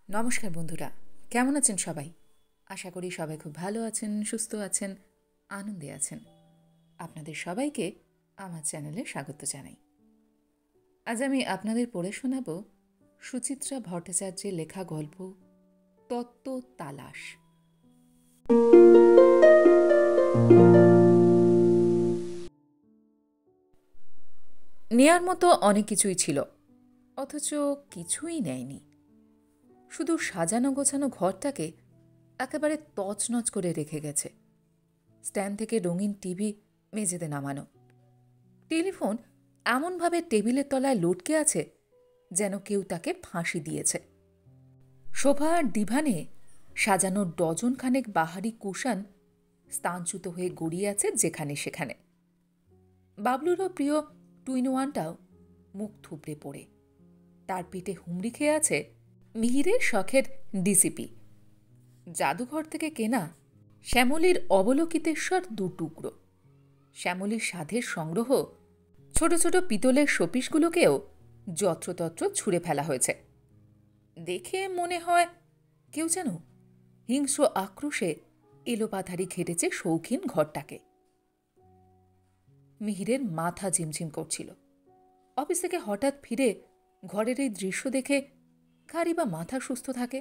নমস্কার বন্ধুরা, কেমন আছেন সবাই? আশা করি সবাই খুব ভালো আছেন, সুস্থ আছেন, আনন্দে আছেন। আপনাদের সবাইকে আমার চ্যানেলে স্বাগত জানাই। আজ আমি আপনাদের পড়ে শোনাব সুচিত্রা ভট্টাচার্যের লেখা গল্প তত্ত্ব তালাশ। নেয়ার মতো অনেক কিছুই ছিল, অথচ কিছুই নেয়নি। শুধু সাজানো গোছানো ঘরটাকে একেবারে তছনছ করে রেখে গেছে। স্ট্যান্ড থেকে রঙিন টিভি মেঝেতে নামানো, টেলিফোন এমনভাবে টেবিলের তলায় লটকে আছে যেন কেউ তাকে ফাঁসি দিয়েছে। সোফা আর ডিভানে সাজানো ডজনখানেক বাহারি কুশান স্থানচ্যুত হয়ে গড়িয়ে আছে যেখানে সেখানে। বাবলুরও প্রিয় টুইন ওয়ানটাও মুখ থুবড়ে পড়ে। তার পিঠে হুমড়ি খেয়ে আছে মিহিরের শখের ডিসিপি। জাদুঘর থেকে কেনা শ্যামলীর অবলোকিতেশ্বর দুটুকরো। শ্যামলীর সাধের সংগ্রহ ছোট ছোট পিতলের শোপিসগুলোকেও যত্রতত্র ছুঁড়ে ফেলা হয়েছে। দেখে মনে হয় কেউ যেন হিংস্র আক্রোশে এলোপাথারি ঘেটেছে শৌখিন ঘরটাকে। মিহিরের মাথা ঝিমঝিম করছিল। অফিস থেকে হঠাৎ ফিরে ঘরের এই দৃশ্য দেখে কারই বা মাথা সুস্থ থাকে?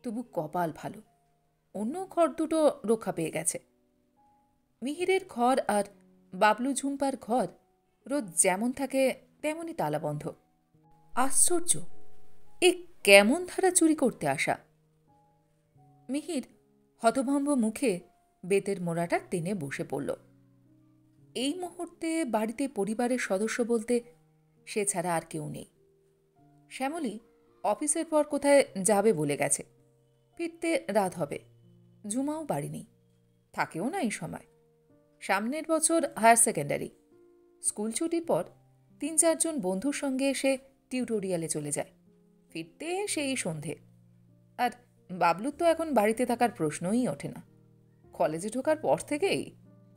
তবু কপাল ভালো, অন্য ঘর দুটো রক্ষা পেয়ে গেছে। মিহিরের ঘর আর বাবলু ঝুম্পার ঘর রোজ যেমন থাকে তেমনই তালাবন্ধ। আশ্চর্য, এ কেমন ধারা চুরি করতে আসা? মিহির হতভম্ব মুখে বেতের মোড়াটা টেনে বসে পড়ল। এই মুহূর্তে বাড়িতে পরিবারের সদস্য বলতে সে ছাড়া আর কেউ নেই। শ্যামলী অফিসের পর কোথায় যাবে বলে গেছে। ফিরতে রাত হবে। ঝুমাও বাড়ি নেই, থাকেও না এই সময়। সামনের বছর হায়ার সেকেন্ডারি। স্কুল ছুটির পর ৩-৪ জন বন্ধুর সঙ্গে এসে টিউটোরিয়ালে চলে যায়। ফিরতে সেই সন্ধে। আর বাবলুর তো এখন বাড়িতে থাকার প্রশ্নই ওঠে না। কলেজে ঢোকার পর থেকেই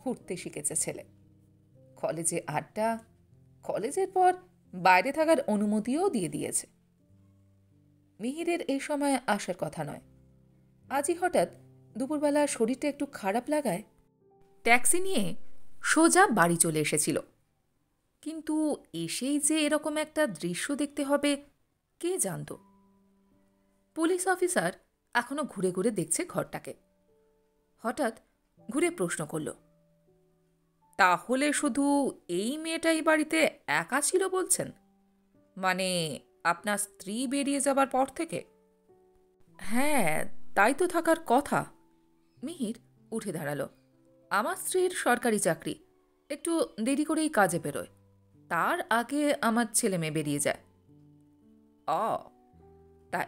উঠতে শিখেছে ছেলে। কলেজে আড্ডা, কলেজের পর বাইরে থাকার অনুমতিও দিয়ে দিয়েছে। মিহিরের এই সময় আসার কথা নয়। আজই হঠাৎ দুপুরবেলা শরীরটা একটু খারাপ লাগায় ট্যাক্সি নিয়ে সোজা বাড়ি চলে এসেছিল। কিন্তু এসেই যে এরকম একটা দৃশ্য দেখতে হবে কে জানত? পুলিশ অফিসার এখনো ঘুরে ঘুরে দেখছে ঘরটাকে। হঠাৎ ঘুরে প্রশ্ন করল, তাহলে শুধু এই মেয়েটাই বাড়িতে একা ছিল বলছেন? মানে আপনার স্ত্রী বেরিয়ে যাবার পর থেকে? হ্যাঁ, তাই তো থাকার কথা। মিহির উঠে দাঁড়ালো। আমার স্ত্রীর সরকারি চাকরি, একটু দেরি করেই কাজে বেরোয়। তার আগে আমার ছেলে মেয়ে বেরিয়ে যায়। অ, তা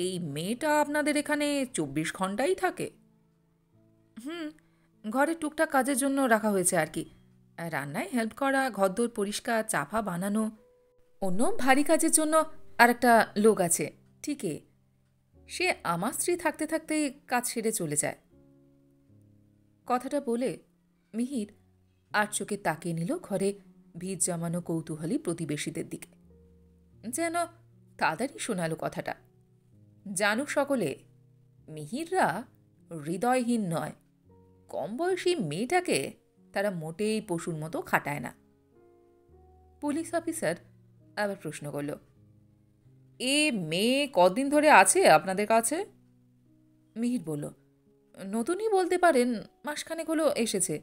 এই মেয়েটা আপনাদের এখানে ২৪ ঘন্টাই থাকে? হুম, ঘরে টুকটাক কাজের জন্য রাখা হয়েছে আর কি। রান্নায় হেল্প করা, ঘরদোর পরিষ্কার, চাফা বানানো। অন্য ভারী কাজের জন্য আর একটা লোক আছে ঠিকই। সে আমার স্ত্রী থাকতে থাকতেই কাজ সেরে চলে যায়। কথাটা বলে মিহির আর চোখে তাকিয়ে নিল ঘরে ভিড় জমানো কৌতূহলী প্রতিবেশীদের দিকে। যেন তাদেরই শোনালো কথাটা। জানুক সকলে, মিহিররা হৃদয়হীন নয়। কম বয়সী মেয়েটাকে তারা মোটেই পশুর মতো খাটায় না। পুলিশ অফিসার আবার প্রশ্ন করল, এ মেয়ে কদিন ধরে আছে আপনাদের কাছে? মিহির বলল, নতুনই বলতে পারেন, মাসখানেক হলো এসেছে।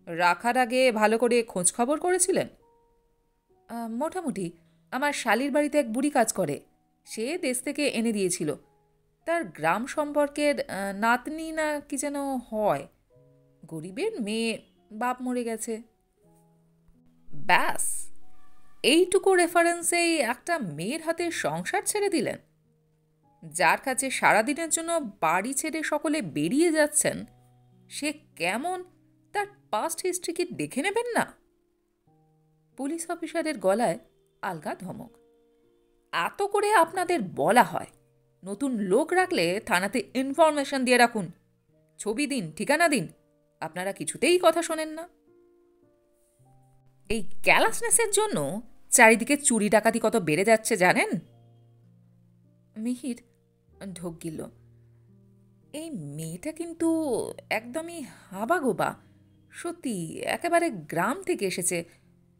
রাখার আগে ভালো করে খোঁজ খবর করেছিলেন? মোটামুটি। আমার শালির বাড়িতে এক বুড়ি কাজ করে, সে দেশ থেকে এনে দিয়েছিল। তার গ্রাম সম্পর্কের নাতনি না কি যেন হয়। গরিবের মেয়ে, বাপ মরে গেছে। ব্যাস, এইটুকু রেফারেন্সেই একটা মেয়ের হাতে সংসার ছেড়ে দিলেন? যার কাছে সারাদিনের জন্য বাড়ি ছেড়ে সকলে বেরিয়ে যাচ্ছেন, সে কেমন তার পাস্ট হিস্ট্রি কি দেখে নেবেন না? পুলিশ অফিসারের গলায় আলগা ধমক। এত করে আপনাদের বলা হয়, নতুন লোক রাখলে থানাতে ইনফরমেশন দিয়ে রাখুন, ছবি দিন, ঠিকানা দিন। আপনারা কিছুতেই কথা শোনেন না। এই ক্যালাসনেসের জন্য চারিদিকে চুরি ডাকাতি কত বেড়ে যাচ্ছে জানেন? মিহির ঢোক গিলল। এই মেয়েটা কিন্তু একদমই হাবাগোবা। সত্যি একেবারে গ্রাম থেকে এসেছে,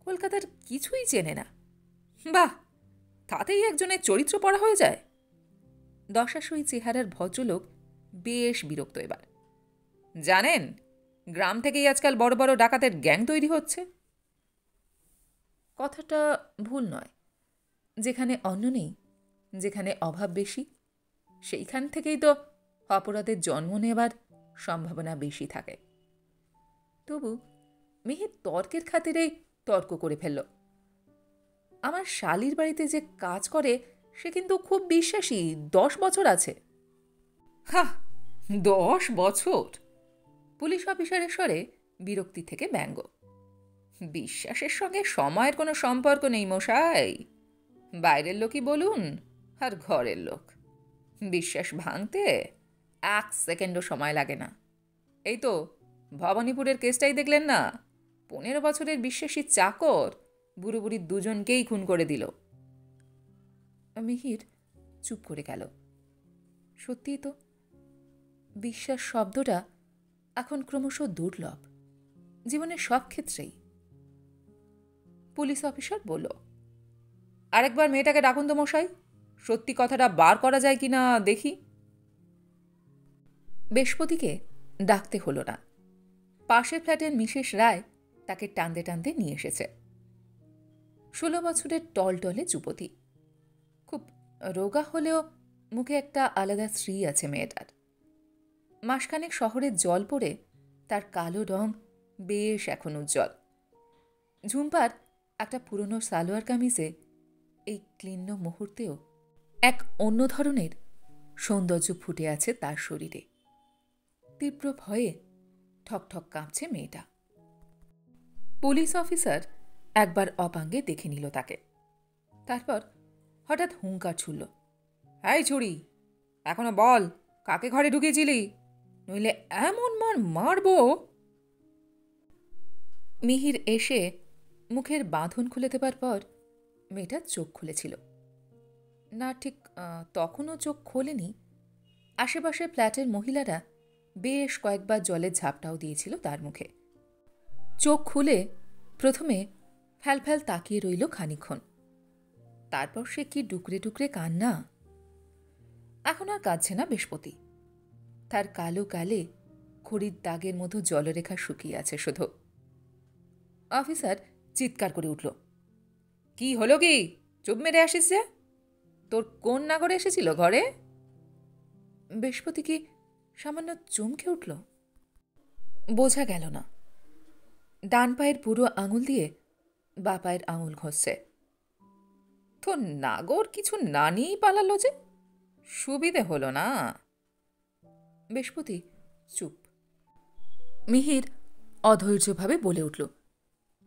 কলকাতার কিছুই চেনে না। বাহ, তাতেই একজনের চরিত্র পড়া হয়ে যায়। দশাসই চেহারার ভদ্রলোক বেশ বিরক্ত এবার। জানেন, গ্রাম থেকেই আজকাল বড় বড় ডাকাতের গ্যাং তৈরি হচ্ছে। কথাটা ভুল নয়। যেখানে অন্ন নেই, যেখানে অভাব বেশি, সেইখান থেকেই তো অপরাধের জন্ম নেবার সম্ভাবনা বেশি থাকে। তবু মিহির তর্কের খাতিরেই তর্ক করে ফেলল। আমার শালির বাড়িতে যে কাজ করে সে কিন্তু খুব বিশ্বাসী, 10 বছর আছে। হা, 10 বছর! পুলিশ অফিসারের স্বরে বিরক্তি থেকে ব্যঙ্গ। বিশ্বাসের সঙ্গে সময়ের কোনো সম্পর্ক নেই মশাই। বাইরের লোকই বলুন আর ঘরের লোক, বিশ্বাস ভাঙতে 1 সেকেন্ডও সময় লাগে না। এই তো ভবানীপুরের কেসটাই দেখলেন না, 15 বছরের বিশ্বাসী চাকর বুড়ো বুড়ি দুজনকেই খুন করে দিল। মিহির চুপ করে গেল। সত্যিই তো, বিশ্বাস শব্দটা এখন ক্রমশ দুর্লভ, জীবনের সব ক্ষেত্রেই। পুলিশ অফিসার বলল, আরেকবার মেয়েটাকে ডাকুন তো মশাই, সত্যি কথাটা বার করা যায় কিনা দেখি। বৃহস্পতিকে ডাকতে হলো না। পাশের ফ্ল্যাটের মিসেস রায় তাকে টানতে টানতে নিয়ে এসেছে। 16 বছরের টলটলে যুবতী, খুব রোগা হলেও মুখে একটা আলাদা শ্রী আছে মেয়েটার। মাসখানেক শহরের জল পড়ে তার কালো রং বেশ এখন উজ্জ্বল। ঝুম্পার একটা পুরনো সালোয়ার কামিজে এই ক্লিন্ন মুহূর্তেও এক অন্য ধরনের সৌন্দর্য ফুটে আছে তার শরীরে। তীব্র ভয়ে ঠকঠক কাঁপছে মেয়েটা। পুলিশ অফিসার একবার অপাঙ্গে দেখে নিল তাকে। তারপর হঠাৎ হুঙ্কার ছুড়ল, এই ছুরি, এখনো বল কাকে ঘরে ঢুকিয়েছিলি, নইলে এমন মার মারব। মিহির এসে মুখের বাঁধন খুলে দেবার পর মেয়েটা চোখ খুলেছিল না। ঠিক তখনও চোখ খোলেনি। আশেপাশে ফ্ল্যাটের মহিলারা বেশ কয়েকবার জলের ঝাপটাও দিয়েছিল তার মুখে। চোখ খুলে প্রথমে ফ্যালফ্যাল তাকিয়ে রইল খানিকক্ষণ। তারপর সে কি ডুকরে ডুকরে কান্না! এখন আর কাঁদছে না বৃহস্পতি। তার কালো গালে খড়ির দাগের মতো জলরেখা শুকিয়ে আছে শুধু। অফিসার চিৎকার করে উঠল, কি হলো কি? চুপ মেরে আসিস যে? তোর কোন নাগরে এসেছিল ঘরে? বৃহস্পতি কি সামান্য চমকে উঠল। বোঝা গেল না। ডান পায়ের পুরো আঙুল দিয়ে বা পায়ের আঙুল ঘষছে। তোর নাগর কিছু না নিয়েই পালালো যে, সুবিধে হলো না। বৃহস্পতি চুপ। মিহির অধৈর্যভাবে বলে উঠল,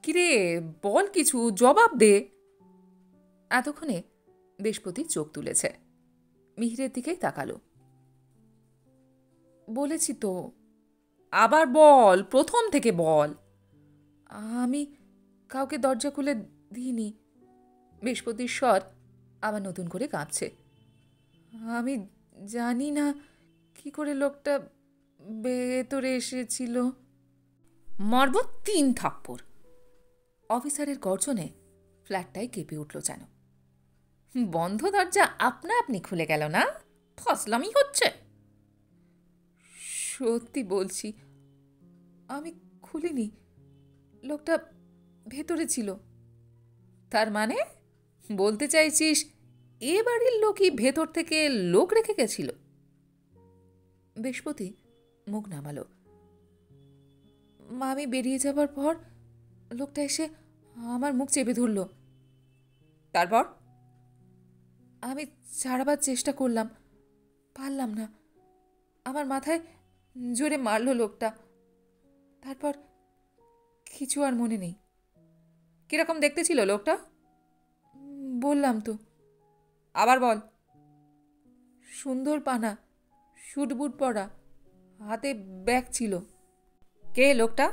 কিরে বল, কিছু জবাব দে। এতক্ষণে বৃহস্পতি চোখ তুলেছে, মিহিরের দিকেই তাকালো। বলেছি তো। আবার বল, প্রথম থেকে বল। আমি কাউকে দরজা খুলে দিইনি। বৃহস্পতির স্বর আবার নতুন করে কাঁপছে। আমি জানি না কি করে লোকটা ভেতরে এসেছিল। মারব 3 থাপ্পড়। অফিসারের গর্জনে ফ্ল্যাটটাই কেঁপে উঠল যেন। বন্ধ দরজা আপনা আপনি খুলে গেল না? ফসলামি হচ্ছে। সত্যি বলছি, আমি খুলিনি, লোকটা ভেতরে ছিল। তার মানে বলতে চাইছিস এ বাড়ির লোকই ভেতর থেকে লোক রেখে গেছিল? বৃহস্পতি মুখ নামালো। আমি বেরিয়ে যাবার পর লোকটা এসে আমার মুখ চেপে ধরল। তারপর? আমি ছাড়াবার চেষ্টা করলাম, পারলাম না। আমার মাথায় জোরে মারল লোকটা। তারপর কিছু আর মনে নেই। কিরকম দেখতে ছিল লোকটা? বললাম তো। আবার বল। সুন্দর পানা, শুটবুট পরা, হাতে ব্যাগ ছিল। কে লোকটা?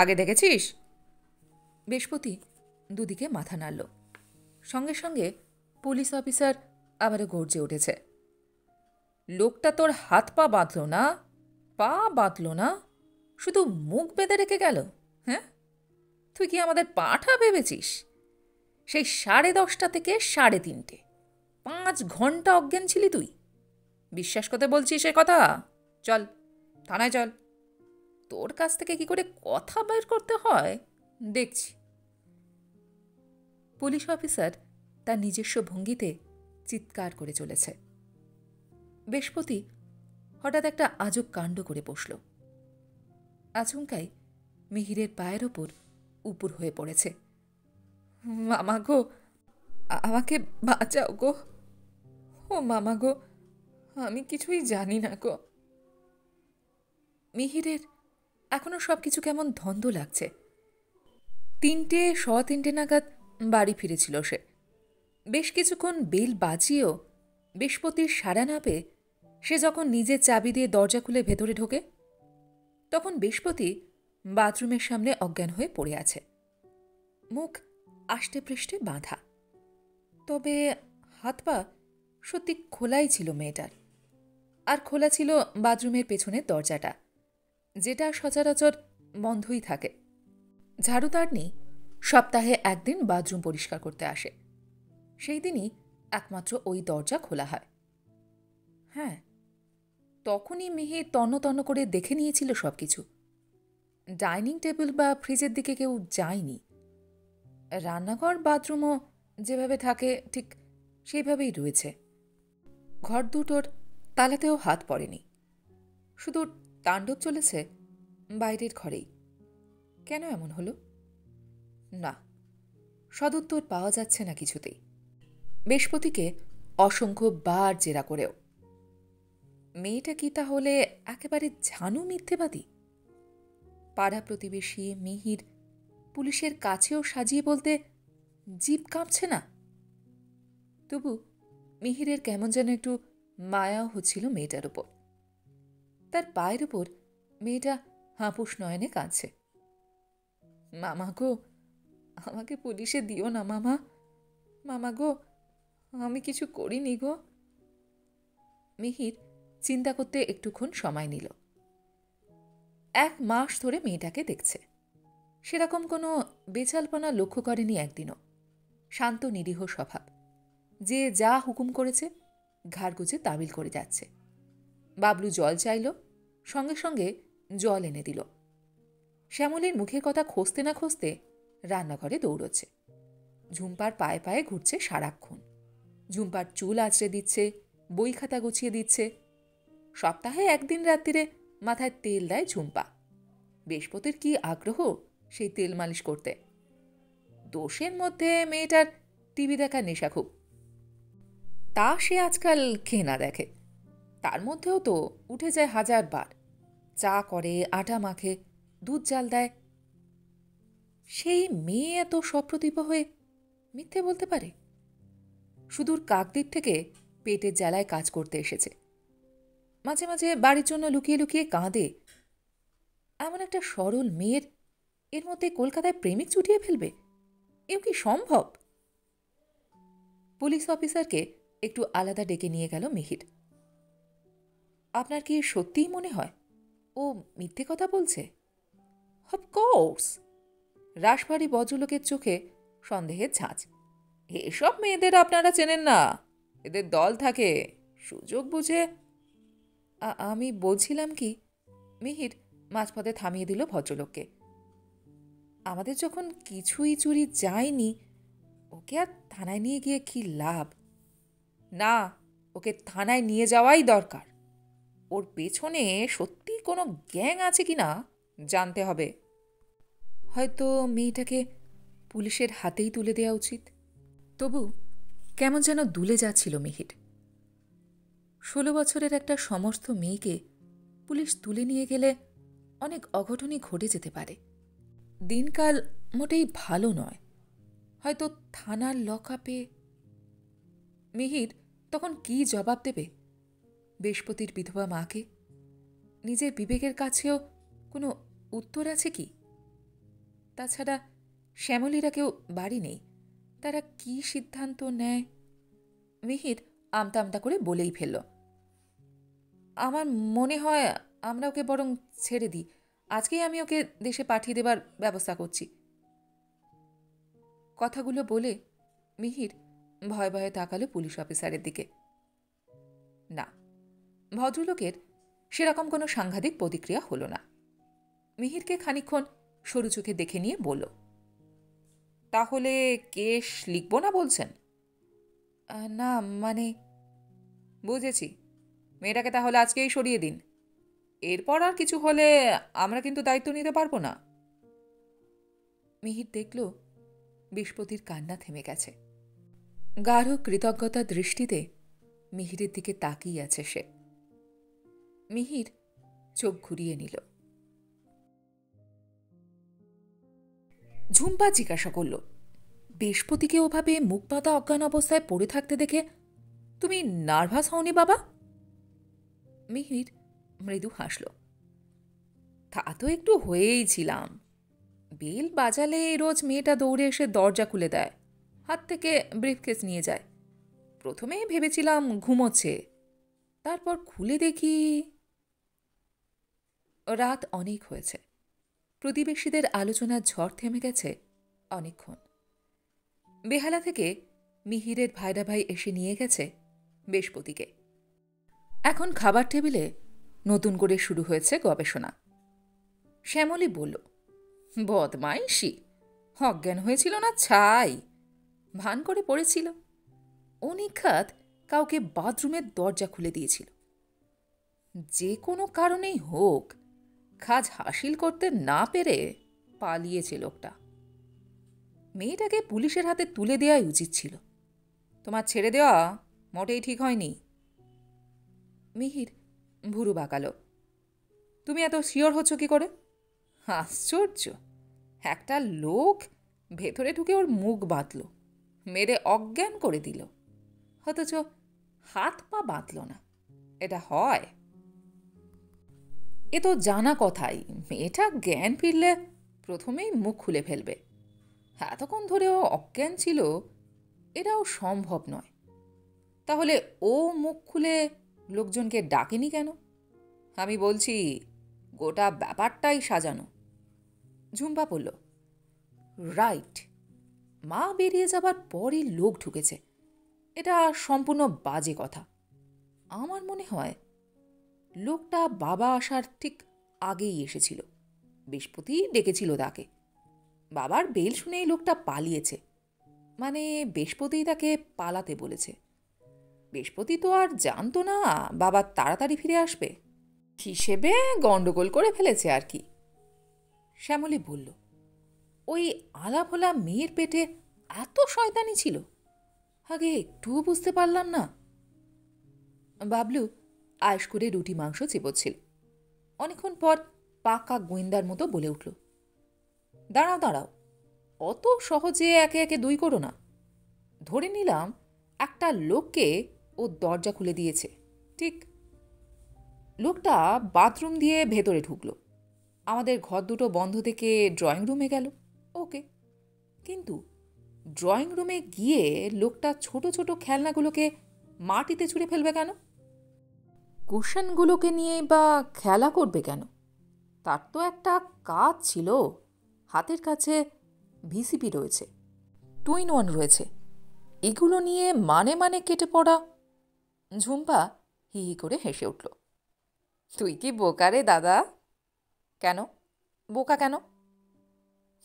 আগে দেখেছিস? বৃহস্পতি দুদিকে মাথা নাড়ল। সঙ্গে সঙ্গে পুলিশ অফিসার আবারও গর্জে উঠেছে, লোকটা তোর হাত পা বাঁধল না, পা বাঁধল না, শুধু মুখ বেঁধে রেখে গেল। হ্যাঁ, তুই কি আমাদের পাঁঠা ভেবেছিস? সেই 10:30 থেকে 3:30 5 ঘন্টা অজ্ঞান ছিলি তুই। বিশ্বাস করতে বলছিস সে কথা? চল, থানায় চল। তোর কাছ থেকে কি করে কথা বের করতে হয় দেখছি। পুলিশ অফিসার তার নিজস্ব ভঙ্গিতে চিৎকার করে চলেছে। বৃহস্পতি হঠাৎ একটা আজব কাণ্ড করে বসল। আচমকাই মিহিরের পায়ের ওপর উপর হয়ে পড়েছে। মামা গো, আমাকে বাঁচাও গো। ও মামা গো, আমি কিছুই জানি না গো। মিহিরের এখনো সব কিছু কেমন ধন্দ লাগছে। 3:15 নাগাদ বাড়ি ফিরেছিল সে। বেশ কিছুক্ষণ বেল বাজিয়েও বৃহস্পতির সাড়া না পেয়ে সে যখন নিজের চাবি দিয়ে দরজা খুলে ভেতরে ঢোকে, তখন বৃহস্পতি বাথরুমের সামনে অজ্ঞান হয়ে পড়ে আছে, মুখ আষ্টে পৃষ্ঠে বাঁধা। তবে হাত পা সত্যি খোলাই ছিল মেয়েটার। আর খোলা ছিল বাথরুমের পেছনের দরজাটা, যেটা সচরাচর বন্ধই থাকে। ঝাড়ুদারনি সপ্তাহে একদিন বাথরুম পরিষ্কার করতে আসে। সেই দিনই একমাত্র ওই দরজা খোলা হয়। হ্যাঁ, তখনই মিহির তন্ন তন্ন করে দেখে নিয়েছিল সব কিছু। ডাইনিং টেবিল বা ফ্রিজের দিকে কেউ যায়নি। রান্নাঘর বাথরুমও যেভাবে থাকে ঠিক সেইভাবেই রয়েছে। ঘর দুটোর তালাতেও হাত পড়েনি। শুধু তাণ্ডব চলেছে বাইরের ঘরেই। কেন এমন হলো? না, সদুত্তর পাওয়া যাচ্ছে না কিছুতেই। বৃহস্পতিকে অসংখ্য বার জেরা করেও। মেয়েটা কি তাহলে একেবারে ঝানু মিথ্যেবাদী? পাড়া প্রতিবেশী মিহির পুলিশের কাছেও সাজিয়ে বলতে জিভ কাঁপছে না। তবু মিহিরের কেমন যেন একটু মায়াও হচ্ছিল মেয়েটার উপর। তার পায়ের উপর মেয়েটা হাঁপুস নয়নে কাঁদছে। মামা গো, আমাকে পুলিশে দিও না মামা। মামা গো, আমি কিছু করিনি গো। মিহির চিন্তা করতে একটুক্ষণ সময় নিল। 1 মাস ধরে মেয়েটাকে দেখছে। সেরকম কোনো বেচালপনা লক্ষ্য করেনি একদিনও। শান্ত নিরীহ স্বভাব। যে যা হুকুম করেছে ঘাড় গুজে তাবিল করে যাচ্ছে। বাবলু জল চাইল, সঙ্গে সঙ্গে জল এনে দিল। শ্যামলীর মুখের কথা খসতে না খসতে রান্নাঘরে দৌড়চ্ছে। ঝুম্পার পায়ে পায়ে ঘুরছে সারাক্ষণ। ঝুম্পার চুল আঁচড়ে দিচ্ছে, বই খাতা গুছিয়ে দিচ্ছে। সপ্তাহে একদিন রাত্রিরে মাথায় তেল দেয় ঝুম্পা। বৃহস্পতির কি আগ্রহ সেই তেল মালিশ করতে। দোষের মধ্যে মেয়েটার টিভি দেখার নেশা খুব। তা সে আজকাল কে না দেখে। তার মধ্যেও তো উঠে যায় 1000 বার। চা করে, আটা মাখে, দুধ জাল দেয়। সেই মেয়ে এত সপ্রতিভ হয়ে মিথ্যে বলতে পারে? সুদূর কাকদ্বীপ থেকে পেটের জ্বালায় কাজ করতে এসেছে। মাঝে মাঝে বাড়ির জন্য লুকিয়ে লুকিয়ে কাঁদে। এমন একটা সরল মেয়ের এর মধ্যে কলকাতায় প্রেমিক চুটিয়ে ফেলবে? এও কি সম্ভব? পুলিশ অফিসারকে একটু আলাদা ডেকে নিয়ে গেল মিহির। আপনার কি সত্যিই মনে হয় ও মিথ্যে কথা বলছে? অফকোর্স। রাশভারী ভদ্রলোকের চোখে সন্দেহের ঝাঁজ। এসব মেয়েদের আপনারা চেনেন না। এদের দল থাকে, সুযোগ বুঝে। আমি বলছিলাম কি, মিহির মাঝপথে থামিয়ে দিল ভদ্রলোককে। আমাদের যখন কিছুই চুরি যায়নি, ওকে আর থানায় নিয়ে গিয়ে কি লাভ? না, ওকে থানায় নিয়ে যাওয়াই দরকার। ওর পেছনে সত্যি কোনো গ্যাং আছে কিনা জানতে হবে। হয়তো মেয়েটাকে পুলিশের হাতেই তুলে দেওয়া উচিত। তবু কেমন যেন দুলে যাচ্ছিল মিহির। 16 বছরের একটা সমস্ত মেয়েকে পুলিশ তুলে নিয়ে গেলে অনেক অঘটনই ঘটে যেতে পারে। দিনকাল মোটেই ভালো নয়। হয়তো থানার লকআপে। মিহির তখন কি জবাব দেবে বৃহস্পতির বিধবা মাকে? নিজের বিবেকের কাছেও কোনো উত্তর আছে কি? তাছাড়া শ্যামলীরা কেউ বাড়ি নেই। তারা কি সিদ্ধান্ত নেয়? মিহির আমতা আমতা করে বলেই ফেলল, আমার মনে হয় আমরা ওকে বরং ছেড়ে দিই। আজকেই আমি ওকে দেশে পাঠিয়ে দেবার ব্যবস্থা করছি। কথাগুলো বলে মিহির ভয়ে ভয়ে তাকালো পুলিশ অফিসারের দিকে। না, ভদ্রলোকের সেরকম কোনো সাংঘাতিক প্রতিক্রিয়া হলো না। মিহিরকে খানিকক্ষণ সরু চোখে দেখে নিয়ে বলল, তাহলে কেস লিখব না বলছেন? না মানে। বুঝেছি, মেয়েটাকে তাহলে আজকেই সরিয়ে দিন। এরপর আর কিছু হলে আমরা কিন্তু দায়িত্ব নিতে পারবো না। মিহির দেখল বিষ্পতির কান্না থেমে গেছে। গাঢ় কৃতজ্ঞতার দৃষ্টিতে মিহিরের দিকে তাকিয়ে আছে সে। মিহির চোখ ঘুরিয়ে নিল। ঝুম্পা জিজ্ঞাসা করল, বিষ্পতিকে ওভাবে মুখ পাতা অজ্ঞান অবস্থায় পড়ে থাকতে দেখে তুমি নার্ভাস হওনি বাবা? মিহির মৃদু হাসল। তা তো একটু হয়েই ছিলাম। বেল বাজালে রোজ মেয়েটা দৌড়ে এসে দরজা খুলে দেয়, হাত থেকে ব্রিফকেস নিয়ে যায়। প্রথমে ভেবেছিলাম ঘুমোচ্ছে, তারপর খুলে দেখি। রাত অনেক হয়েছে। প্রতিবেশীদের আলোচনার ঝড় থেমে গেছে অনেকক্ষণ। বেহালা থেকে মিহিরের ভাইরা ভাই এসে নিয়ে গেছে বৃহস্পতিকে। এখন খাবার টেবিলে নতুন করে শুরু হয়েছে গবেষণা। শ্যামলী বলল, বদমাইশি, অজ্ঞান হয়েছিল না ছাই, ভান করে পড়েছিল। অনিঘাত কাউকে বাথরুমের দরজা খুলে দিয়েছিল। যে কোনো কারণেই হোক, কাজ হাসিল করতে না পেরে পালিয়েছে লোকটা। মেয়েটাকে পুলিশের হাতে তুলে দেওয়াই উচিত ছিল। তোমার ছেড়ে দেওয়া মোটেই ঠিক হয়নি। মিহির ভুরু বাঁকালো। তুমি এত শিওর হচ্ছ কি করে? আশ্চর্য, একটা লোক ভেতরে ঢুকে ওর মুখ বাঁধল, মেরে অজ্ঞান করে দিল, অথচ হাত পা বাঁধল না। এটা হয়? এ তো জানা কথাই, মেয়েটা জ্ঞান ফিরলে প্রথমেই মুখ খুলে ফেলবে। এতক্ষণ ধরে ও অজ্ঞান ছিল, এটাও সম্ভব নয়। তাহলে ও মুখ খুলে লোকজনকে ডাকেনি কেন? আমি বলছি, গোটা ব্যাপারটাই সাজানো। ঝুম্পা বলল, রাইট। মা বেরিয়ে যাবার পরই লোক ঢুকেছে, এটা সম্পূর্ণ বাজে কথা। আমার মনে হয় লোকটা বাবা আসার ঠিক আগেই এসেছিল। বৃহস্পতি ডেকেছিল তাকে। বাবার বেল শুনেই লোকটা পালিয়েছে, মানে বৃহস্পতিই তাকে পালাতে বলেছে। বৃহস্পতি তো আর জানতো না বাবা তাড়াতাড়ি ফিরে আসবে, হিসেবে গন্ডগোল করে ফেলেছে আর কি। শ্যামলী বলল, ওই আলাভোলা মেয়ের পেটে এত শয়তানি ছিল, আগে একটুও বুঝতে পারলাম না। বাবলু আয়েশ করে রুটি মাংস চিবোচ্ছিল। অনেকক্ষণ পর পাকা গোয়েন্দার মতো বলে উঠল, দাঁড়াও দাঁড়াও, অত সহজে একে একে দুই করো না। ধরে নিলাম একটা লোককে ও দরজা খুলে দিয়েছে, ঠিক। লোকটা বাথরুম দিয়ে ভেতরে ঢুকলো, আমাদের ঘর দুটো বন্ধ থেকে ড্রয়িং রুমে গেল, ওকে। কিন্তু ড্রয়িং রুমে গিয়ে লোকটা ছোট ছোট খেলনাগুলোকে মাটিতে ছুঁড়ে ফেলবে কেন? কুশনগুলোকে নিয়ে বা খেলা করবে কেন? তার তো একটা কাজ ছিল। হাতের কাছে ভিসিপি রয়েছে, 2-in-1 রয়েছে, এগুলো নিয়ে মানে মানে কেটে পড়া। ঝুম্পা হি হি করে হেসে উঠল। তুই কি বোকা রে দাদা? কেন বোকা কেন?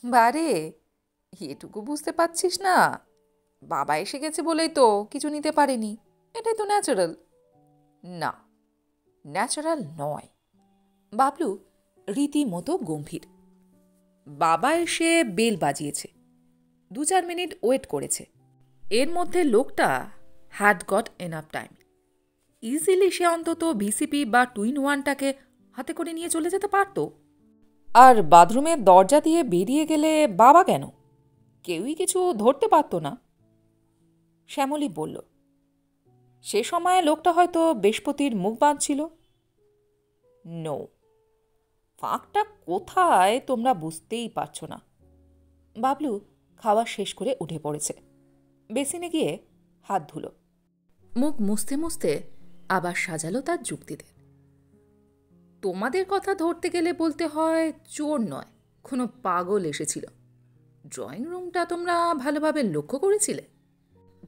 বারে, এটুকু বুঝতে পারছিস না? বাবা এসে গেছে বলেই তো কিছু নিতে পারেনি, এটাই তো ন্যাচারাল। না, ন্যাচারাল নয়। বাবলু রীতিমতো গম্ভীর। বাবা এসে বেল বাজিয়েছে, 2-4 মিনিট ওয়েট করেছে। এর মধ্যে লোকটা had got enough time. Easily সে অন্তত ভিসিপি বা 2-in-1টাকে হাতে করে নিয়ে চলে যেতে পারত। আর বাথরুমের দরজা দিয়ে বেরিয়ে গেলে বাবা কেন? কেউই কিছু ধরতে পারত না। শ্যামলী বলল, সে সময় লোকটা হয়তো বৃহস্পতির মুখ বাঁধছিল। নো, ফাঁকটা কোথায় তোমরা বুঝতেই পারছো না। বাবলু খাওয়া শেষ করে উঠে পড়েছে। বেসিনে গিয়ে হাত ধুলো, মুখ মুছতে মুছতে আবার সাজালো তার যুক্তিদের। তোমাদের কথা ধরতে গেলে বলতে হয় চোর নয়, কোনো পাগল এসেছিল। ড্রয়িং রুমটা তোমরা ভালোভাবে লক্ষ্য করেছিলে?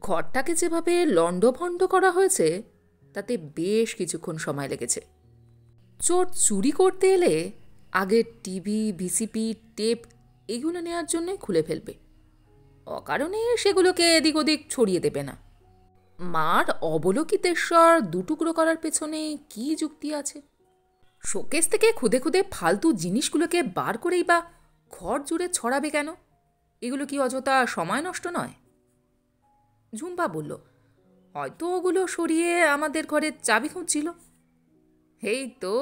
ঘরটাকে যেভাবে লণ্ডভণ্ড করা হয়েছে তাতে বেশ কিছুক্ষণ সময় লেগেছে। চোর চুরি করতে এলে আগে টিভি, ভিসিপি, টেপ এগুলো নেওয়ার জন্যই খুলে ফেলবে, অকারণে সেগুলোকে এদিক ওদিক ছড়িয়ে দেবে না। মার অবলোকিতেশ্বর দুটুকরো করার পেছনে কি যুক্তি আছে? শোকেস থেকে খুদে খুদে ফালতু জিনিসগুলোকে বার করেই বা ঘর জুড়ে ছড়াবে কেন? এগুলো কি অযথা সময় নষ্ট নয়? ঝুম্পা বলল, হয়তো ওগুলো সরিয়ে আমাদের ঘরের চাবি খুঁজছিল। এই তো,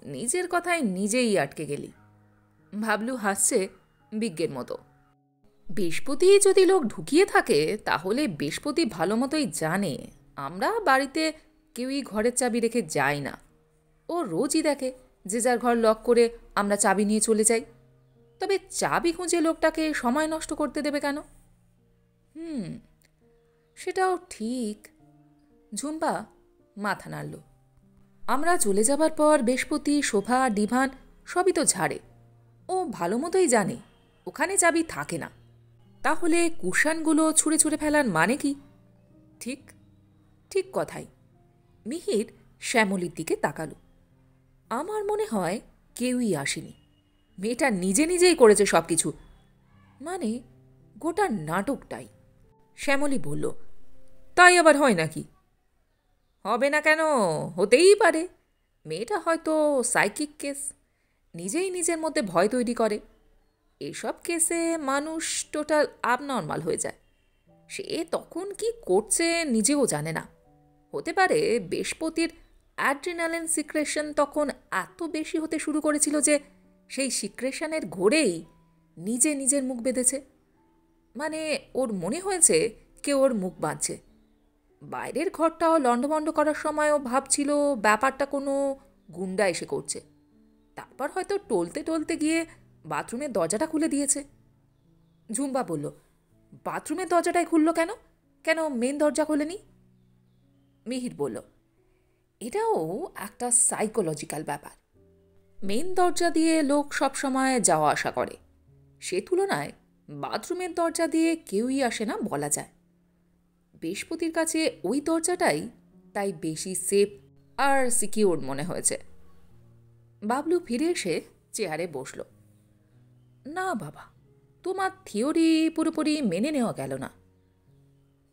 নিজের কথায় নিজেই আটকে গেলি। ভাবলু হাসছে বিজ্ঞের মতো। বৃহস্পতি যদি লোক ঢুকিয়ে থাকে তাহলে বৃহস্পতি ভালো মতোই জানে আমরা বাড়িতে কেউই ঘরের চাবি রেখে যাই না। ও রোজই দেখে যে যার ঘর লক করে আমরা চাবি নিয়ে চলে যাই। তবে চাবি খুঁজে লোকটাকে সময় নষ্ট করতে দেবে কেন? সেটাও ঠিক। ঝুম্পা মাথা নাড়ল। আমরা চলে যাবার পর বৃহস্পতি, শোভা, ডিভান সবই তো ঝাড়ে। ও ভালো মতোই জানে ওখানে চাবি থাকে না। তাহলে কুশানগুলো ছুঁড়ে ছুঁড়ে ফেলার মানে কি? ঠিক ঠিক কথাই। মিহির শ্যামলীর দিকে তাকালো। আমার মনে হয় কেউই আসেনি, মেয়েটা নিজে নিজেই করেছে সব কিছু, মানে গোটা নাটকটাই। শ্যামলী বলল, তাই আবার হয় নাকি? হবে না কেন, হতেই পারে। মেয়েটা হয়তো সাইকিক কেস, নিজেই নিজের মধ্যে ভয় তৈরি করে। এসব কেসে মানুষ টোটাল abnormal হয়ে যায়। সে তখন কি করছে নিজেও জানে না। হতে পারে বৃহস্পতির অ্যাড্রিনালিন সিক্রেশন তখন এত বেশি হতে শুরু করেছিল যে সেই সিক্রেশনের ঘোরেই নিজে নিজের মুখ বেঁধেছে। মানে ওর মনে হয়েছে কেউ ওর মুখ বাঁধছে। বাইরের ঘরটাও লণ্ডভণ্ড করার সময়ও ভাবছিল ব্যাপারটা কোনো গুন্ডা এসে করছে। তারপর হয়তো টলতে টলতে গিয়ে বাথরুমের দরজাটা খুলে দিয়েছে। ঝুম্পা বলল, বাথরুমের দরজাটাই খুলল কেন? কেন মেন দরজা খোলেনি? মিহির বলল, এটাও একটা সাইকোলজিক্যাল ব্যাপার। মেন দরজা দিয়ে লোক সবসময় যাওয়া আসা করে, সে তুলনায় বাথরুমের দরজা দিয়ে কেউই আসে না বলা যায়। বৃহস্পতির কাছে ওই দরজাটাই তাই বেশি সেফ আর সিকিউর মনে হয়েছে। বাবলু ফিরে এসে চেয়ারে বসল। না বাবা, তোমার থিওরি পুরোপুরি মেনে নেওয়া গেল না।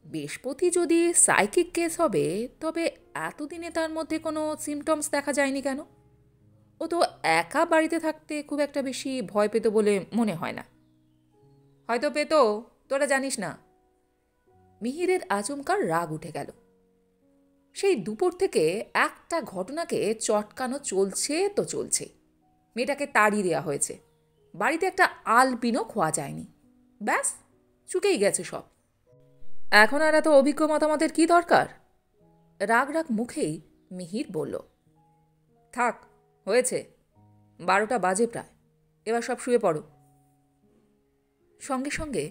বৃহস্পতি যদি সাইকিক কেস হবে তবে এতদিনে তার মধ্যে কোনো সিমটমস দেখা যায়নি কেন? ও তো একা বাড়িতে থাকতে খুব একটা বেশি ভয় পেত বলে মনে হয় না। হয়তো পেত, তোরা জানিস না। মিহিরের আচমকার রাগ উঠে গেল। সেই দুপুর থেকে একটা ঘটনাকে চটকানো চলছে তো চলছে। মেয়েটাকে তাড়িয়ে দেওয়া হয়েছে, বাড়িতে একটা আলপিনও খোয়া যায়নি, ব্যাস চুকেই গেছে সব। এখন আর এত অভিজ্ঞ মতামতের কি দরকার? রাগ রাগ মুখেই মিহির বলল, থাক হয়েছে, 12টা বাজে প্রায়, এবার সব শুয়ে পড়ো। সঙ্গে সঙ্গে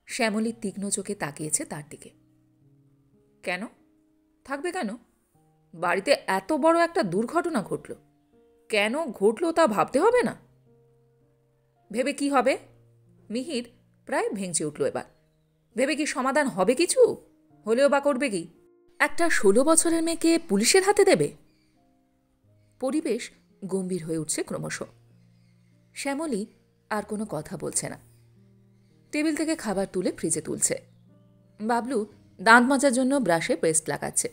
শ্যামলী তীক্ষ্ণ চোখে তাকিয়েছে তার দিকে। কেন থাকবে কেন? বাড়িতে এত বড় একটা দুর্ঘটনা ঘটল, কেন ঘটল তা ভাবতে হবে না? ভেবে কি হবে? মিহির প্রায় ভেঙচে উঠল এবার। ভেবে কি সমাধান হবে কিছু? হলেও বা করবে কি? একটা 16 বছরের মেয়েকে পুলিশের হাতে দেবে? পরিবেশ গম্ভীর হয়ে উঠছে ক্রমশ। শ্যামলী আর কোনো কথা বলছে না। টেবিল থেকে খাবার তুলে ফ্রিজে তুলছে। বাবলু দাঁত মাজার জন্য ব্রাশে পেস্ট লাগাচ্ছে।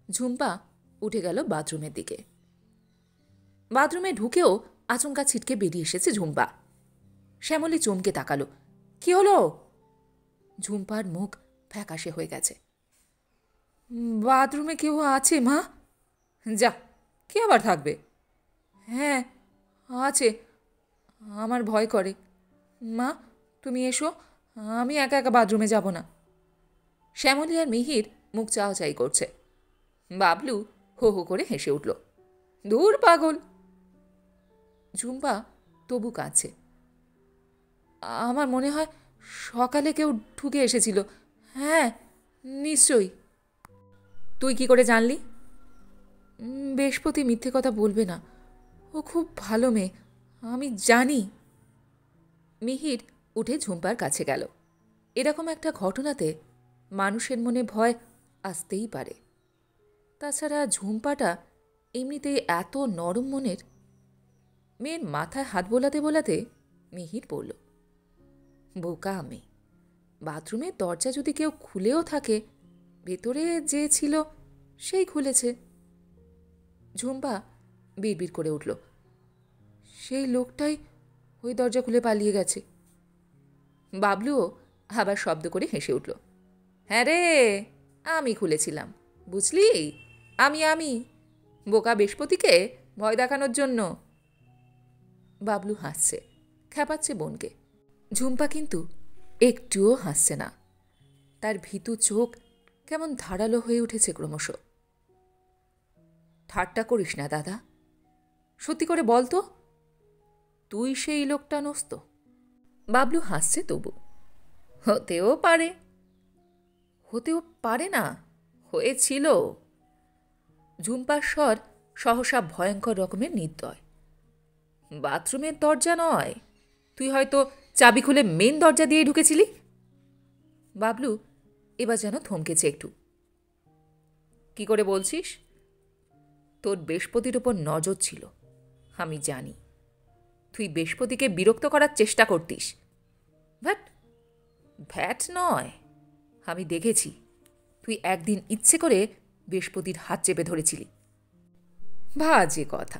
ঝুম্পা উঠে গেল বাথরুমের দিকে। বাথরুমে ঢুকেও আচমকা ছিটকে বেরিয়ে এসেছে ঝুম্পা। শ্যামলী চমকে তাকালো। কি হলো? ঝুম্পার মুখ ফ্যাকাশে হয়ে গেছে। বাথরুমে কেউ আছে মা? যা, কে আবার থাকবে? হ্যাঁ আছে, আমার ভয় করে। মা তুমি এসো, আমি একা একা বাথরুমে যাব না। শ্যামলী আর মিহির মুখ চাওয়াচাই করছে। বাবলু হো হো করে হেসে উঠল। দূর পাগল। ঝুম্পা তবু কাঁদছে। আমার মনে হয় সকালে কেউ ঢুকে এসেছিল। হ্যাঁ নিশ্চয়ই। তুই কি করে জানলি? বৃহস্পতি মিথ্যে কথা বলবে না, ও খুব ভালো মেয়ে, আমি জানি। মিহির উঠে ঝুম্পার কাছে গেল। এরকম একটা ঘটনাতে মানুষের মনে ভয় আসতেই পারে। তাছাড়া ঝুম্পাটা এমনিতেই এত নরম মনের। মেয়ের মাথায় হাত বোলাতে বোলাতে মিহির বলল, বোকা আমি। বাথরুমের দরজা যদি কেউ খুলেও থাকে, ভেতরে যে ছিল সেই খুলেছে। ঝুম্পা বিড়বিড় করে উঠল, সেই লোকটাই ওই দরজা খুলে পালিয়ে গেছে। বাবলুও আবার শব্দ করে হেসে উঠল, হ্যাঁ রে, আমি খুলেছিলাম, বুঝলি? আমি বোকা বৃহস্পতিকে ভয় দেখানোর জন্য। বাবলু হাসছে, খেপাচ্ছে বোনকে। ঝুম্পা কিন্তু একটুও হাসছে না। তার ভীতু চোখ কেমন ধারালো হয়ে উঠেছে ক্রমশ। ঠাট্টা করিস না দাদা, সত্যি করে বল তো, তুই সেই লোকটা নোস তো? বাবলু হাসছে তবু। হতেও পারে। হতেও পারে না, হয়েছিল। ঝুম্পার স্বর সহসা ভয়ঙ্কর রকমের নির্দয়। বাথরুমের দরজা নয়, তুই হয়তো চাবি খুলে মেন দরজা দিয়ে ঢুকেছিলি। বাবলু এবার যেন থমকেছে একটু। কি করে বলছিস? তোর বৃহস্পতির ওপর নজর ছিল, আমি জানি। তুই বৃহস্পতিকে বিরক্ত করার চেষ্টা করতিস। ভ্যাট নয়, আমি দেখেছি তুই একদিন ইচ্ছে করে বৃহস্পতির হাত চেপে ধরেছিলি। বাজে কথা।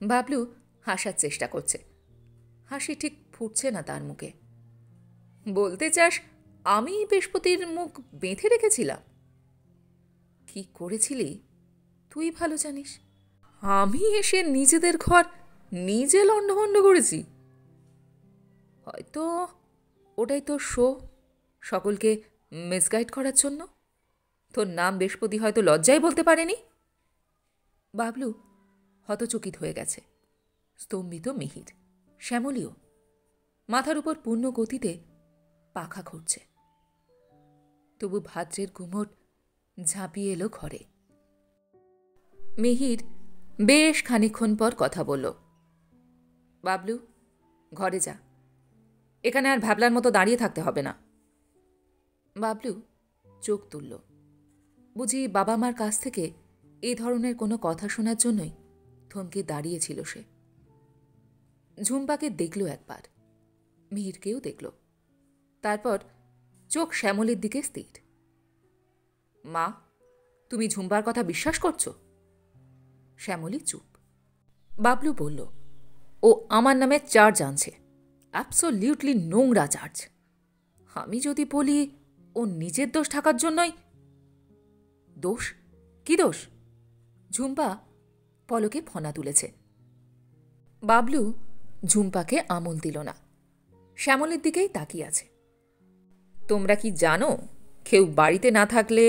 বাবলু হাসার চেষ্টা করছে, হাসি ঠিক ফুটছে না তার মুখে। বলতে চাস আমি বৃহস্পতির মুখ বেঁধে রেখেছিলাম? কি করেছিলি তুই ভালো জানিস। আমি এসে নিজেদের ঘর নিজে লণ্ডভণ্ড করেছি। হয়তো ওটাই তোর শো, সকলকে মিসগাইড করার জন্য। তোর নাম বৃহস্পতি হয়তো লজ্জায় বলতে পারেনি। বাবলু হতচকিত হয়ে গেছে। স্তম্ভিত মিহির, শ্যামলীও মাথার উপর পূর্ণ গতিতে পাখা ঘুরছে। তবু ভাদ্রের গুমট ঝাঁপিয়ে এলো ঘরে। মিহির বেশ খানিকক্ষণ পর কথা বলল, বাবলু ঘরে যা, এখানে আর ভ্যাবলার মতো দাঁড়িয়ে থাকতে হবে না। বাবলু চোখ তুলল। বুঝি বাবা মার কাছ থেকে এ ধরনের কোনো কথা শোনার জন্যই থমকে দাঁড়িয়েছিল সে। ঝুম্পাকে দেখল একবার, মিহিরকেও দেখল। তারপর চোখ শ্যামলীর দিকে স্থির। মা, তুমি ঝুম্পার কথা বিশ্বাস করছো? শ্যামলী চুপ। বাবলু বলল, ও আমার নামে চার্জ আনছে, অ্যাবসোলিউটলি নোংরা চার্জ। আমি যদি বলি ও নিজের দোষ ঢাকার জন্যই। দোষ? কি দোষ? ঝুম্পা পলকে ফনা তুলেছে। বাবলু ঝুম্পাকে আমল দিল না, শ্যামলের দিকেই তাকিয়ে আছে। তোমরা কি জানো কেউ বাড়িতে না থাকলে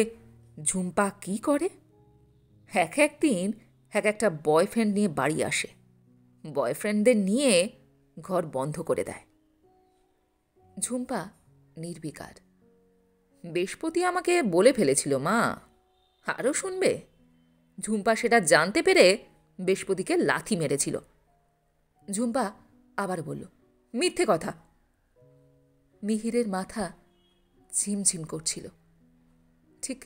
ঝুম্পা কি করে? একদিন একটা বয়ফ্রেন্ড নিয়ে বাড়ি আসে, বয়ফ্রেন্ডদের নিয়ে ঘর বন্ধ করে দেয়। ঝুম্পা নির্বিকার। বৃহস্পতি আমাকে বলে ফেলেছিল মা। আরও শুনবে? ঝুম্পা সেটা জানতে পেরে বৃহস্পতিকে লাথি মেরেছিল। ঝুম্পা আবার বলল, মিথ্যে কথা। মিহিরের মাথা ঝিমঝিম করছিল, ঠিক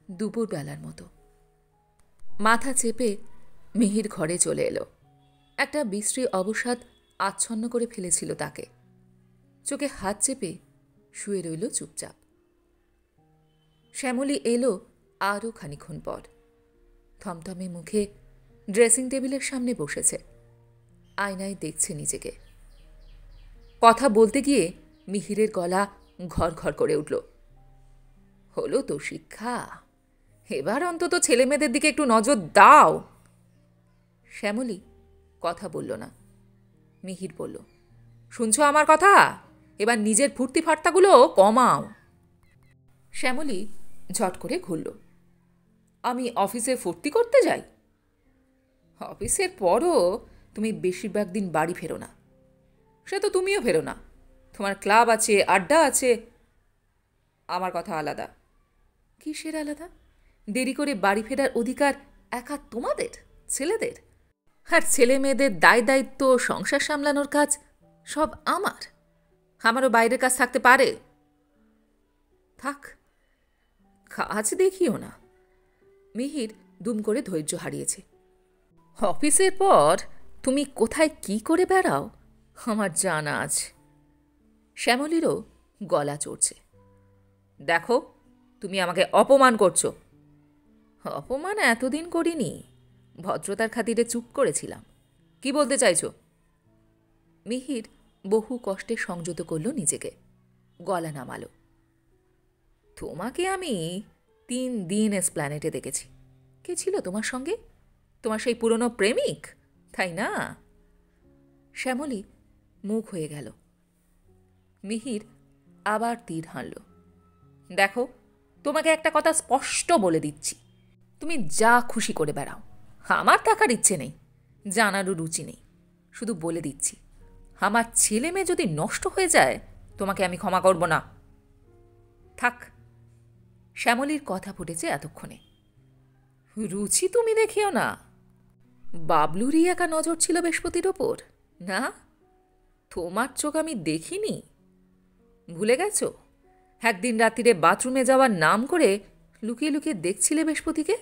দুপুরবেলার মতো। মাথা চেপে মিহির ঘরে চলে এলো। একটা বিশ্রী অবসাদ আচ্ছন্ন করে ফেলেছিল তাকে। চোখে হাত চেপে শুয়ে রইল চুপচাপ। শ্যামলী এলো আরও খানিকক্ষণ পর। থমথমে মুখে ড্রেসিং টেবিলের সামনে বসেছে, আয়নায় দেখছে নিজেকে। কথা বলতে গিয়ে মিহিরের গলা ঘর ঘর করে উঠল। হলো তো শিক্ষা, এবার অন্তত ছেলেমেয়েদের দিকে একটু নজর দাও। শ্যামলী কথা বলল না। মিহির বলল, শুনছ আমার কথা? এবার নিজের ফুর্তি ফার্তাগুলো কমাও। শ্যামলী ঝট করে ঘুরল। আমি অফিসে ফুর্তি করতে যাই? অফিসের পরও তুমি বেশিরভাগ দিন বাড়ি ফেরো না। সে তো তুমিও ফেরো না, তোমার ক্লাব আছে, আড্ডা আছে। আমার কথা আলাদা। কিসের আলাদা? দেরি করে বাড়ি ফেরার অধিকার একা তোমাদের ছেলেদের? আর ছেলে মেয়েদের দায় দায়িত্ব, সংসার সামলানোর কাজ সব আমার। আমারও বাইরের কাজ থাকতে পারে। থাক, কাজ দেখিও না। মিহির দুম করে ধৈর্য হারিয়েছে। অফিসের পর তুমি কোথায় কি করে বেড়াও আমার জানা আছে। শ্যামলীরও গলা চড়ছে। দেখো, তুমি আমাকে অপমান করছো। অপমান এতদিন করিনি, ভদ্রতার খাতিরে চুপ করেছিলাম। কি বলতে চাইছো? মিহির বহু কষ্টে সংযত করল নিজেকে, গলা নামালো। তোমাকে আমি 3 দিন এসপ্ল্যানেটে দেখেছি। কে ছিল তোমার সঙ্গে? তোমার সেই পুরনো প্রেমিক, তাই না? শ্যামলী মুখ হয়ে গেল। মিহির আবার তীর হানল। দেখো, তোমাকে একটা কথা স্পষ্ট বলে দিচ্ছি, তুমি যা খুশি করে বেড়াও, আমার থাকার ইচ্ছে নেই, জানারও রুচি নেই। শুধু বলে দিচ্ছি, আমার ছেলে মেয়ে যদি নষ্ট হয়ে যায় তোমাকে আমি ক্ষমা করব না। থাক। শ্যামলীর কথা ফুটেছে এতক্ষণে। রুচি তুমি দেখিও না। বাবলুরই একা নজর ছিল বৃহস্পতির ওপর, না? তোমার চোখ আমি দেখিনি? ভুলে গেছ? একদিন রাত্রিরে বাথরুমে যাওয়ার নাম করে লুকিয়ে লুকিয়ে দেখছিলে বৃহস্পতিকে।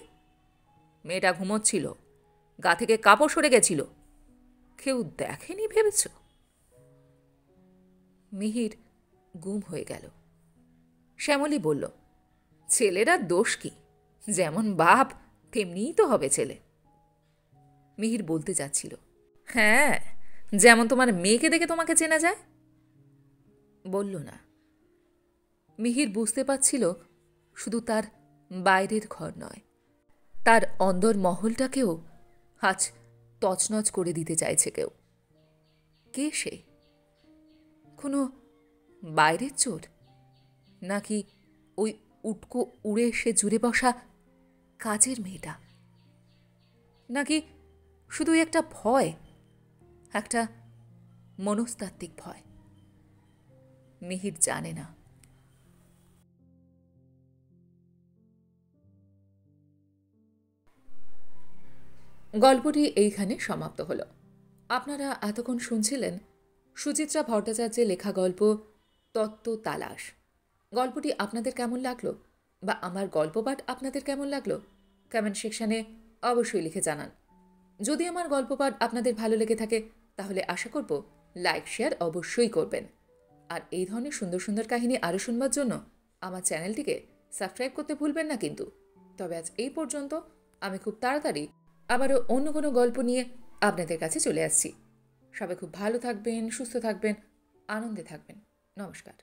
মেয়েটা ঘুমোচ্ছিল, গা থেকে কাপড় সরে গেছিল, কেউ দেখেনি ভেবেছ? মিহির গুম হয়ে গেল। শ্যামলী বলল, ছেলেরা দোষ কি? যেমন বাপ তেমনিই তো হবে ছেলে। মিহির বলতে যাচ্ছিল, হ্যাঁ, যেমন তোমার মেয়েকে দেখে তোমাকে চেনা যায়। বলল না। মিহির বুঝতে পারছিল শুধু তার বাইরের ঘর নয়, তার অন্দর মহলটাকেও আজ তছনছ করে দিতে চাইছে কেউ। কে সে? কোনো বাইরের চোর, নাকি ওই উটকো উড়ে এসে জুড়ে বসা কাজের মেয়েটা? নাকি শুধু একটা ভয়, একটা মনস্তাত্ত্বিক ভয়? মিহির জানে না। গল্পটি এইখানে সমাপ্ত হল। আপনারা এতক্ষণ শুনছিলেন সুচিত্রা ভট্টাচার্যের লেখা গল্প তত্ত্ব তালাশ। গল্পটি আপনাদের কেমন লাগলো, বা আমার গল্পপাঠ আপনাদের কেমন লাগলো, কমেন্ট সেকশানে অবশ্যই লিখে জানান। যদি আমার গল্পপাঠ আপনাদের ভালো লেগে থাকে তাহলে আশা করব লাইক শেয়ার অবশ্যই করবেন। আর এই ধরনের সুন্দর সুন্দর কাহিনী আরও শুনবার জন্য আমার চ্যানেলটিকে সাবস্ক্রাইব করতে ভুলবেন না কিন্তু। তবে আজ এই পর্যন্ত। আমি খুব তাড়াতাড়ি আবারও অন্য কোনো গল্প নিয়ে আপনাদের কাছে চলে আসছি। সবাই খুব ভালো থাকবেন, সুস্থ থাকবেন, আনন্দে থাকবেন। নমস্কার।